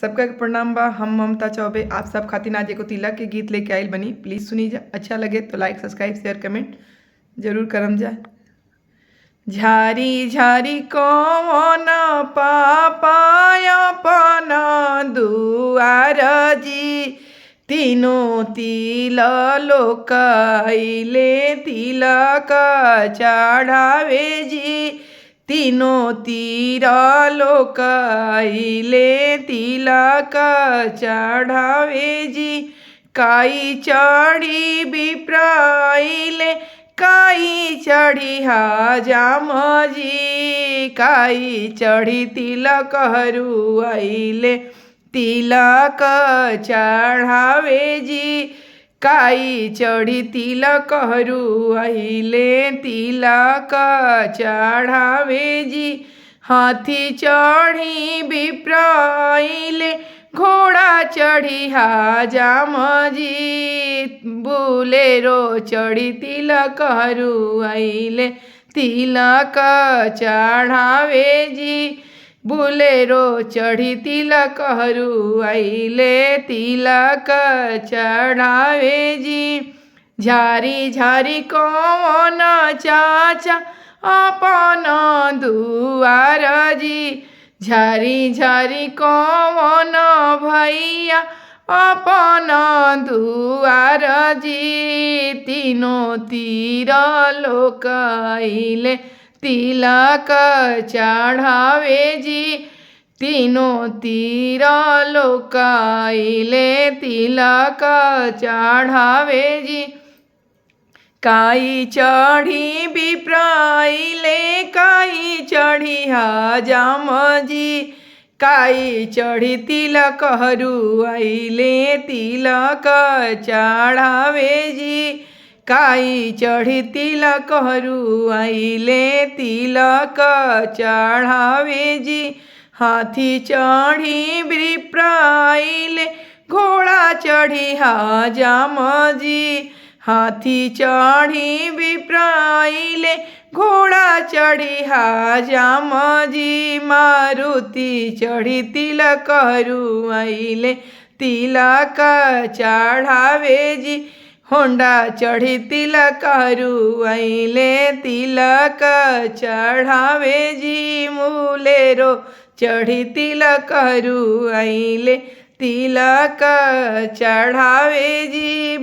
सबका प्रणाम बा। हम ममता चौबे आप सब खातिर आज एगो तिलक के गीत लेके आइल बनी। प्लीज़ सुनी जा। अच्छा लगे तो लाइक सब्सक्राइब शेयर कमेंट जरूर करम जा। झारी झारी कौन पापाय अपन दुआर जी, तीनों तिल लोक अइले तिलक चढ़ावे जी, तीनों तीर लोक अइले तिलक चढ़ावे जी। काई चढ़ी विप्र अइले काई चढ़ी हजाम जी, काई चढ़ी तिलक हरू अइले तिलक चढ़ावे जी, काई चढ़ी तिलक हरू अइले तिलक चढ़ावे जी। हाथी चढ़ी विप्र अइले घोड़ा चढ़ी हजाम जी, बुलेरो चढ़ी तिलक हरू अइले तिलक चढ़ावे जी, बुलेरो चढ़ी तिलक हरू अइले तिलक चढ़ावे जी। झारी झारी कौन चाचा अपन दुआर जी, झारी झारी कौन भैया अपन दुआर जी, तीनों तीर लोक अइले तिलक चढ़ावे जी, तीनों तीर लोक अइले तिलक चढ़ावे जी। काई चढ़ी विप्र अइले काई चढ़ी हजाम जी, काई चढ़ी तिलक हरू अइले तिलक चढ़ावे जी, काई चढ़ी तिलक हरू अइले तिलक चढ़ावे जी। हाथी चढ़ी विप्र अइले घोड़ा चढ़ी हजाम जी, हाथी चढ़ी विप्र अइले घोड़ा चढ़ी हजाम जी, मारुति चढ़ी तिलक हरू अइले तिलक चढ़ावे जी, होंडा चढ़ी तिलक हरू अइले तिलक चढ़ावे जी, बुलेरो चढ़ी तिलक हरू अइले तिलक चढ़ावे जी।